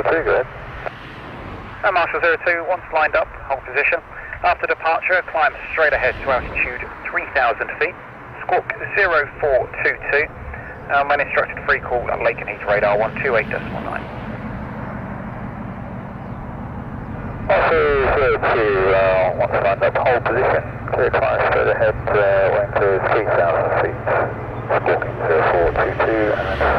02, go ahead. Marshal 02, once lined up, hold position. After departure, climb straight ahead to altitude 3,000 feet, squawk 0422, when instructed free call at Lakenheath radar 128.9. Marshal 02, once lined up, hold position, clear climb straight ahead, wind to 3,000 feet, squawking 0422, and then